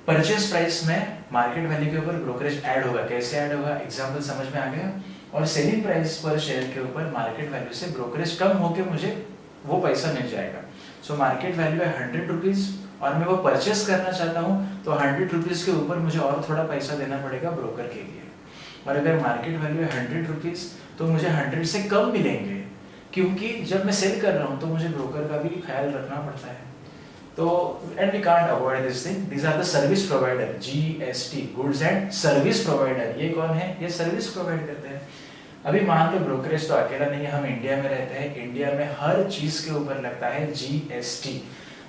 परचेस प्राइस में मार्केट वैल्यू के ऊपर ब्रोकरेज ऐड होगा, कैसे ऐड होगा, एग्जाम्पल समझ में आ गया। और सेलिंग प्राइस पर शेयर के ऊपर मार्केट वैल्यू से ब्रोकरेज कम होके मुझे वो पैसा मिल जाएगा। सो मार्केट वैल्यू है 100 रुपीज और मैं वो परचेस करना चाहता हूँ, तो 100 रुपीज के ऊपर मुझे और थोड़ा पैसा देना पड़ेगा ब्रोकर के लिए। और अगर मार्केट वैल्यू है 100 रुपीज तो मुझे 100 से कम मिलेंगे, क्योंकि जब मैं सेल कर रहा हूँ तो मुझे ब्रोकर का भी ख्याल रखना पड़ता है। तो and we can't avoid this thing. These are the service provider, GST, goods and service provider. ये कौन है? ये सर्विस प्रोवाइड करते हैं। अभी मान लो ब्रोकरेज तो अकेला नहीं है, हम इंडिया में रहते हैं, इंडिया में हर चीज के ऊपर लगता है GST।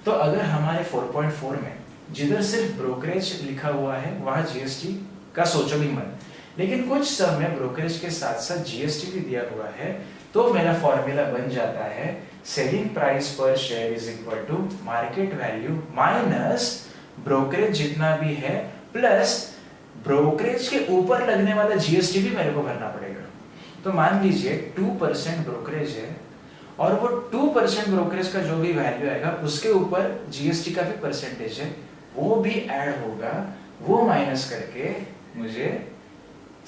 तो अगर हमारे 4.4 में जिधर सिर्फ ब्रोकरेज लिखा हुआ है वहां GST का सोचो भी मत, लेकिन कुछ सब में ब्रोकरेज के साथ साथ GST भी दिया हुआ है, तो मेरा फॉर्मूला बन जाता है selling price per share is equal to market value minus brokerage जितना भी है प्लस ब्रोकरेज के ऊपर लगने वाला GST भी मेरे को भरना पड़ेगा। तो मान लीजिए 2% ब्रोकरेज है और वो 2% ब्रोकरेज का जो भी वैल्यू आएगा उसके ऊपर GST का भी परसेंटेज है, वो भी ऐड होगा, वो माइनस करके मुझे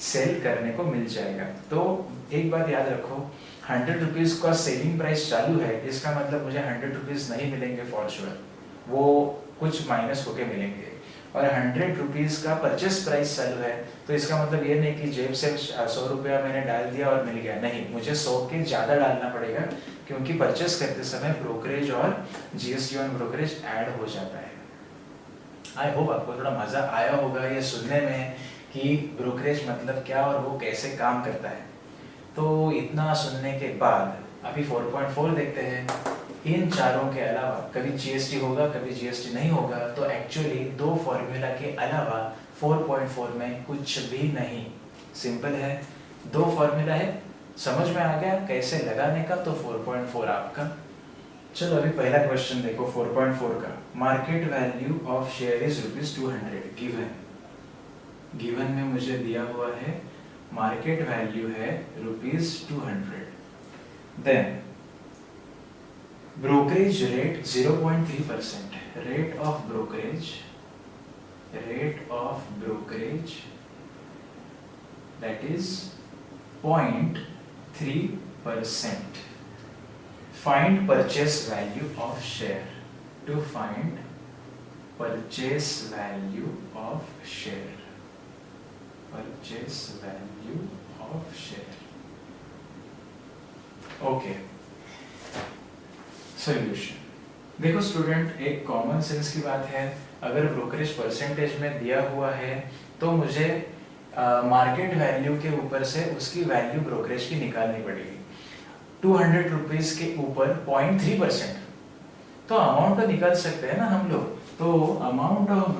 सेल करने को मिल जाएगा। तो एक बात याद रखो, 100 रुपीज का सेलिंग प्राइस चालू है, इसका मतलब मुझे 100 रुपीज नहीं मिलेंगे फॉर श्योर, वो कुछ माइनस होके मिलेंगे। और 100 रुपीज का परचेस प्राइस चालू है, तो इसका मतलब ये नहीं कि जेब से 100 रुपया मैंने डाल दिया और मिल गया, नहीं, मुझे 100 के ज़्यादा डालना पड़ेगा, क्योंकि परचेस करते समय ब्रोकरेज और जीएसटी ऑन ब्रोकरेज ऐड हो जाता है। आई होप आपको थोड़ा मज़ा आया होगा ये सुनने में कि ब्रोकरेज मतलब क्या और वो कैसे काम करता है। तो इतना सुनने के बाद अभी 4.4 देखते हैं। इन चारों के अलावा कभी जीएसटी होगा, कभी जीएसटी नहीं होगा, तो एक्चुअली दो फॉर्मूला के अलावा 4.4 में कुछ भी नहीं। सिंपल है, दो फॉर्मूला है, समझ में आ गया कैसे लगाने का, तो 4.4 आपका। चलो अभी पहला क्वेश्चन देखो 4.4 का। Market value of share is ₹200 given. Given में मुझे दिया हुआ है मार्केट वैल्यू है ₹200। Then brokerage rate 0.3%, rate of brokerage that is 0.3%. Find purchase value of share. To find purchase value of share. Purchase value of share. Okay. Solution. देखो student, एक common sense की बात है, अगर ब्रोकरेज परसेंटेज में दिया हुआ है तो मुझे मार्केट वैल्यू के ऊपर से उसकी वैल्यू ब्रोकरेज की निकालनी पड़ेगी। 200 रुपीज के ऊपर 0.3%, तो अमाउंट तो निकाल सकते हैं ना हम लोग। तो amount of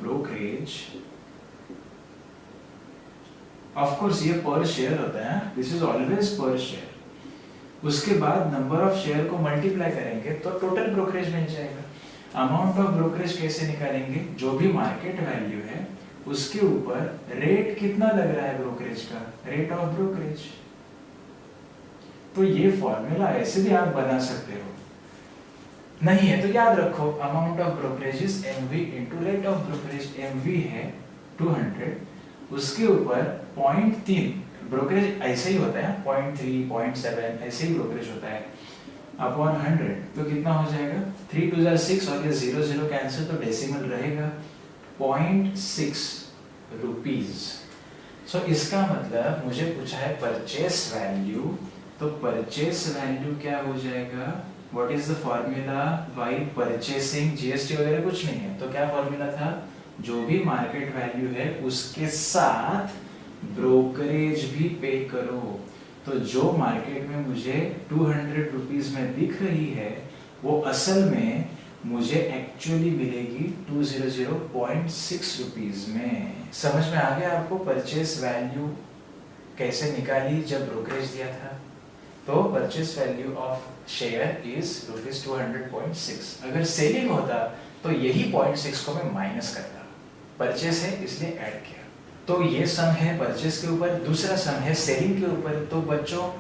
brokerage of course ये पर शेयर होता है, दिस इज ऑलवेज पर शेयर। उसके बाद नंबर ऑफ शेयर को मल्टीप्लाई करेंगे तो टोटल ब्रोकरेज मिल जाएगा। अमाउंट ऑफ ब्रोकरेज कैसे निकालेंगे, जो भी मार्केट वैल्यू है उसके ऊपर रेट कितना लग रहा है ब्रोकरेज का, रेट ऑफ ब्रोकरेज। तो ये फॉर्मूला ऐसे भी आप बना सकते हो, नहीं है तो याद रखो amount of brokerage is MV into rate of brokerage. MV है 200, उसके ऊपर 0.3, ब्रोकरेज ऐसे ही होता है 0.3 0.7 ऐसे ही ब्रोकरेज होता है, अपॉन 100 तो कितना हो जाएगा, 3 2 6 और ये 0 0 कैंसिल तो डेसिमल रहेगा 0.6 रुपीज। सो इसका मतलब मुझे पूछा है परचेस वैल्यू, तो परचेस वैल्यू क्या हो जाएगा, what is the formula while purchasing, GST वगैरह कुछ नहीं है, तो क्या फॉर्मूला था, जो भी मार्केट वैल्यू है उसके साथ ब्रोकरेज भी पे करो। तो जो मार्केट में मुझे 200 रुपीज में दिख रही है वो असल में मुझे एक्चुअली मिलेगी 200.6 रुपीज में। समझ में आ गया आपको परचेस वैल्यू कैसे निकाली जब ब्रोकरेज दिया था। तो purchase value of share is ₹200.6। अगर सेलिंग होता तो यही 0.6 को मैं माइनस करता, परचेस है इसलिए ऐड किया। तो ये सम है परचेस के ऊपर, दूसरा सम है सेलिंग के ऊपर। तो बच्चों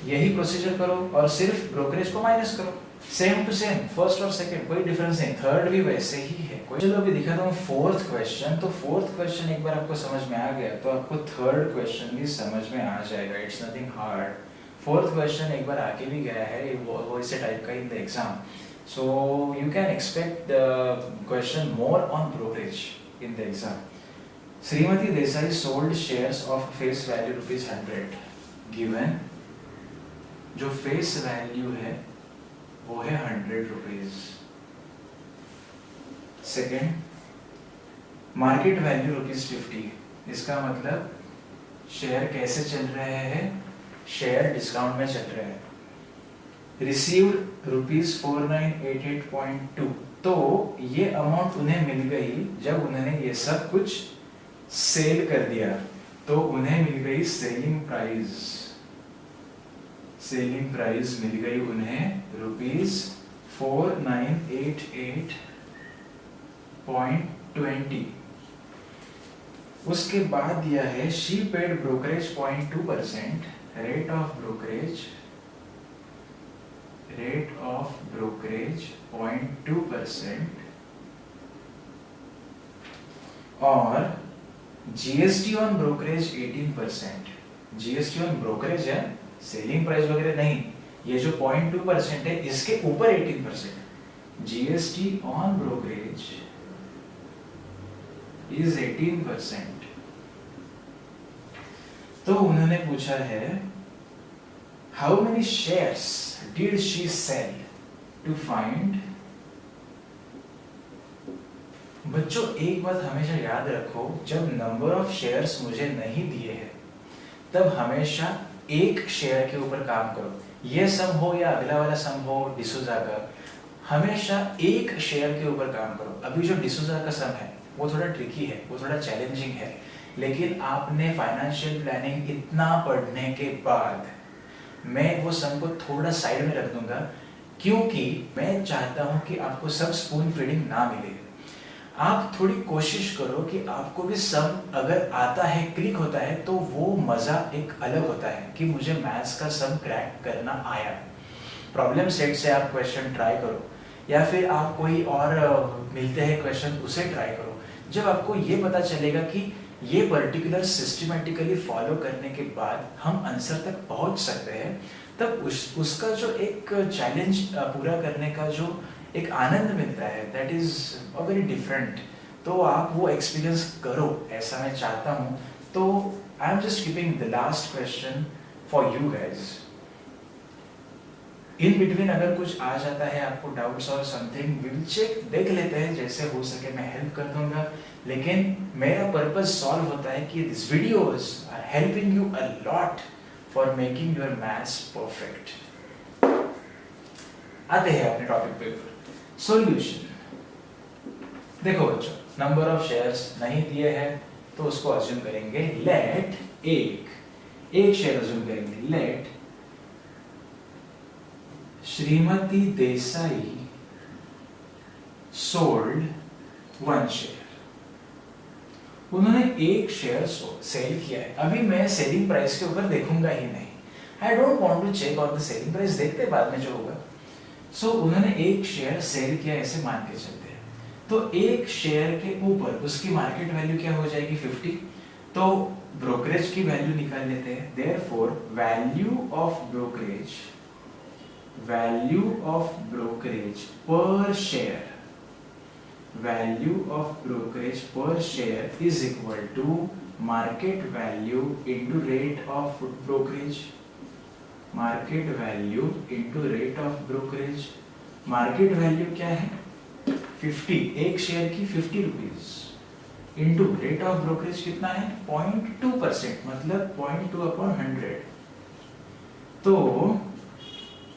यही प्रोसीजर करो और सिर्फ ब्रोकरेज को माइनस करो, सेम टू सेम, फर्स्ट और सेकंड कोई डिफरेंस नहीं, थर्ड भी वैसे ही है कोई। चलो अभी दिखाता हूँ फोर्थ क्वेश्चन। तो फोर्थ क्वेश्चन एक बार आपको समझ में आ गया तो आपको थर्ड क्वेश्चन भी समझ में आ जाएगा, it's nothing hard. Fourth question एक बार आके भी गया है, वो इसे टाइप का in the exam, so you can expect the question more on brokerage in the exam. Shrimati Desai sold shares of face value ₹100 given, जो फेस वैल्यू है वो है 100 रुपीज। सेकेंड, मार्केट वैल्यू ₹50, इसका मतलब शेयर कैसे चल रहे हैं, शेयर डिस्काउंट में चल रहे हैं। रिसीव्ड ₹4988.2, तो ये अमाउंट उन्हें मिल गई जब उन्होंने ये सब कुछ सेल कर दिया, तो उन्हें मिल गई सेलिंग प्राइस। सेलिंग प्राइस मिल गई उन्हें ₹4988.20। उसके बाद दिया है she paid brokerage 0.2%, rate of brokerage 0.2%, और GST on brokerage 18%। GST on brokerage है, सेलिंग प्राइस वगैरह नहीं, ये जो 0.2% है इसके ऊपर 18%। GST on brokerage is 18%। तो उन्होंने पूछा है how many shares did she sell to find. बच्चों एक बात हमेशा याद रखो, जब नंबर ऑफ शेयर्स मुझे नहीं दिए हैं तब हमेशा एक शेयर के ऊपर काम करो। ये सम हो या अगला वाला सम हो डिसूजा का, हमेशा एक शेयर के ऊपर काम करो। अभी जो डिसूजा का सम है वो थोड़ा ट्रिकी है, वो थोड़ा चैलेंजिंग है, लेकिन आपने फाइनेंशियल प्लानिंग इतना पढ़ने के बाद मैं वो सम को थोड़ा साइड में रख दूंगा, क्योंकि मैं चाहता हूं कि आपको सब स्पून फीडिंग ना मिले। आप थोड़ी कोशिश करो कि आपको भी सम अगर आता है, क्लिक होता है, तो वो मजा एक अलग होता है कि मुझे मैथ्स का सम क्रैक करना आया। प्रॉब्लम सेट से आप क्वेश्चन ट्राई करो, या फिर आप कोई और मिलते हैं क्वेश्चन उसे ट्राई करो। जब आपको ये पता चलेगा कि ये पर्टिकुलर सिस्टमेटिकली फॉलो करने के बाद हम आंसर तक पहुंच सकते हैं, तब उसका जो एक चैलेंज पूरा करने का जो एक आनंद मिलता है, that is a very different. तो आप वो एक्सपीरियंस करो, ऐसा मैं चाहता हूँ। तो I am just keeping the last question for you guys. In between अगर कुछ आ जाता है आपको डाउट्स और समथिंग, विल चेक, देख लेते हैं, जैसे हो सके मैं हेल्प कर दूंगा। लेकिन मेरा पर्पस सॉल्व होता है कि this videos are helping you a lot for making your maths perfect. आते हैं अपने टॉपिक पे, सॉल्यूशन। देखो बच्चों, नंबर ऑफ शेयर्स नहीं दिए हैं तो उसको अज्यूम करेंगे, लेट एक शेयर अज्यूम करेंगे, let Shrimati Desai sold 1 share. उन्होंने एक शेयर सेल किया है। अभी मैं सेलिंग प्राइस के ऊपर देखूंगा ही नहीं, I don't want to check on the selling price, देखते बाद में जो होगा। सो उन्होंने एक शेयर सेल किया, ऐसे मान के चलते हैं। तो एक शेयर के ऊपर उसकी मार्केट वैल्यू क्या हो जाएगी 50, तो ब्रोकरेज की वैल्यू निकाल लेते हैं। Therefore value of brokerage per share is equal to market value into rate of brokerage. Market value into rate of brokerage. Market value क्या है 50, एक शेयर की 50 rupees, into rate of brokerage कितना है 0.2%, मतलब 0.2/100। तो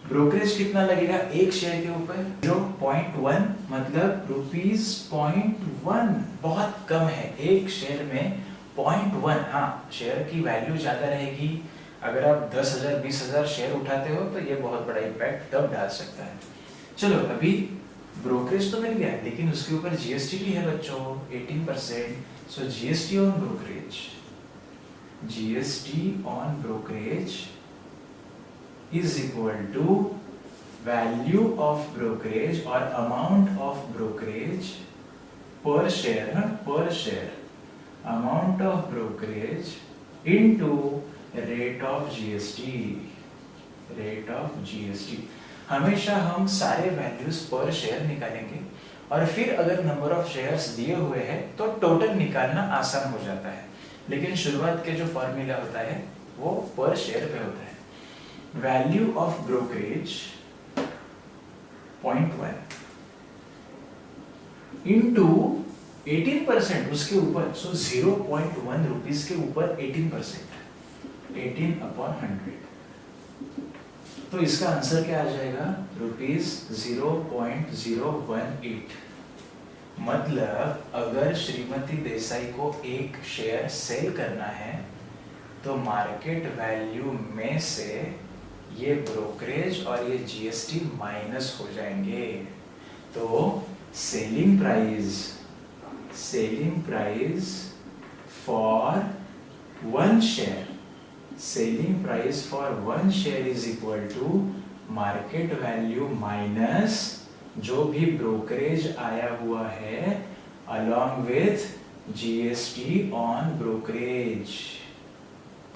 ब्रोकरेज कितना लगेगा एक शेयर के ऊपर 0.1, मतलब ₹0.1, बहुत कम है एक शेयर में 0.1। हाँ, शेयर की वैल्यू ज्यादा रहेगी, अगर आप 10,000 20,000 शेयर उठाते हो तो ये बहुत बड़ा इम्पैक्ट तब डाल सकता है। चलो, अभी ब्रोकरेज तो मिल गया, लेकिन उसके ऊपर जीएसटी भी है बच्चों 18%। So GST on brokerage is equal to value of brokerage और amount of brokerage per share, amount of brokerage into rate of GST. हमेशा हम सारे वैल्यूज पर शेयर निकालेंगे, और फिर अगर नंबर ऑफ शेयर्स दिए हुए हैं तो टोटल निकालना आसान हो जाता है। लेकिन शुरुआत के जो फॉर्मूला होता है वो पर शेयर पे होता है। वैल्यू ऑफ ब्रोकरेज 0.1 इंटू 18% उसके ऊपर, सो 0.1 रुपीज के ऊपर 18%, 18/100। तो इसका आंसर क्या आ जाएगा ₹0.018। मतलब अगर श्रीमती देसाई को एक शेयर सेल करना है तो मार्केट वैल्यू में से ये ब्रोकरेज और ये जीएसटी माइनस हो जाएंगे। तो selling price for 1 share, selling price for 1 share is equal to market value minus जो भी ब्रोकरेज आया हुआ है along with GST on brokerage.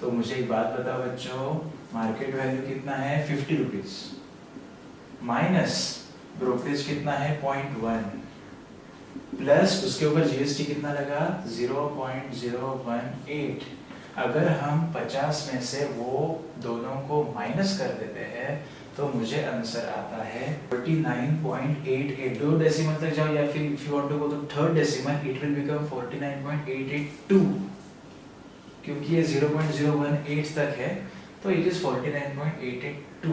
तो मुझे एक बात बताओ बच्चों, मार्केट वैल्यू कितना है 50 रुपीज माइनस ब्रोकरेज कितना है 0.1 प्लस उसके ऊपर जीएसटी कितना लगा 0.018। अगर हम 50 में से वो दोनों को माइनस कर देते हैं तो मुझे आंसर आता है 49.88। दो डेसिमल तक जाओ या फिर if you want to go to third decimal it will become 49.882 क्योंकि ये 0.018 तक है तो इट इज 49.882।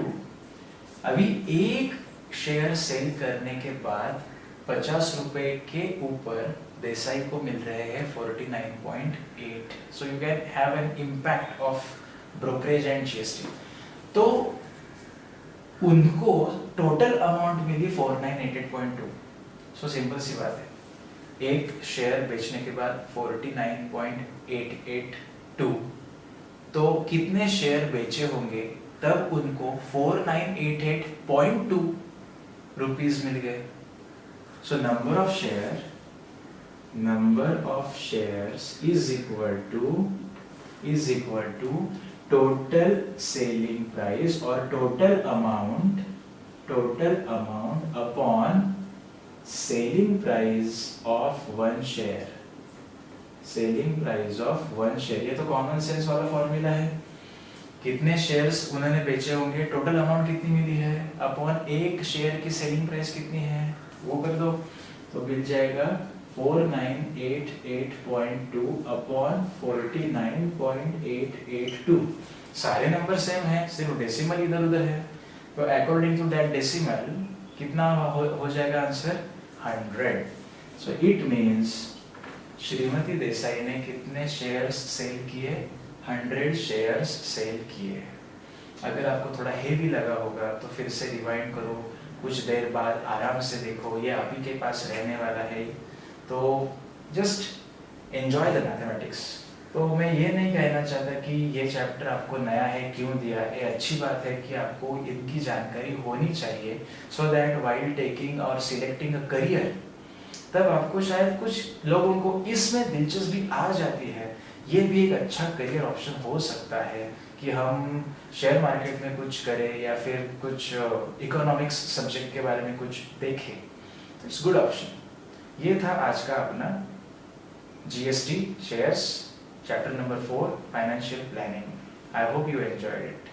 अभी एक शेयर सेल करने के बाद 50 रुपए के ऊपर देसाई को मिल रहे हैं 49.8। So you can have an impact of brokerage and GST. तो उनको टोटल अमाउंट मिली 4988.2। सो सिंपल सी बात है, एक शेयर बेचने के बाद 49.882 तो कितने शेयर बेचे होंगे तब उनको 4988.2 रुपीज मिल गए। So number of shares is equal to total selling price और total amount upon selling price of one share. ये तो कॉमन सेंस वाला फॉर्मूला है। कितने शेयर्स उन्होंने बेचे होंगे, टोटल अमाउंट कितनी मिली है अपॉन एक शेयर की सेलिंग प्राइस कितनी है वो कर दो तो मिल जाएगा 4988.2 अपॉन 49.882। सारे नंबर सेम है, सिर्फ डेसिमल इधर उधर है। तो अकॉर्डिंग टू दैट डेसिमल कितना हो जाएगा answer 100। So it means Shrimati Desai ने कितने शेयर्स सेल किए 100 शेयर्स सेल किए। अगर आपको थोड़ा हेवी लगा होगा तो फिर से रिवाइंड करो, कुछ देर बाद आराम से देखो, ये आप ही के पास रहने वाला है। तो जस्ट एंजॉय द मैथमेटिक्स। तो मैं ये नहीं कहना चाहता कि ये चैप्टर आपको नया है क्यों दिया, ये अच्छी बात है कि आपको इनकी जानकारी होनी चाहिए सो दैट व्हाइल टेकिंग और सिलेक्टिंग अ करियर तब आपको शायद कुछ लोगों को इसमें दिलचस्पी आ जाती है। ये भी एक अच्छा करियर ऑप्शन हो सकता है कि हम शेयर मार्केट में कुछ करें या फिर कुछ इकोनॉमिक्स सब्जेक्ट के बारे में कुछ देखें। It's good option. ये था आज का अपना GST shares chapter number 4 financial planning. I hope you enjoyed it.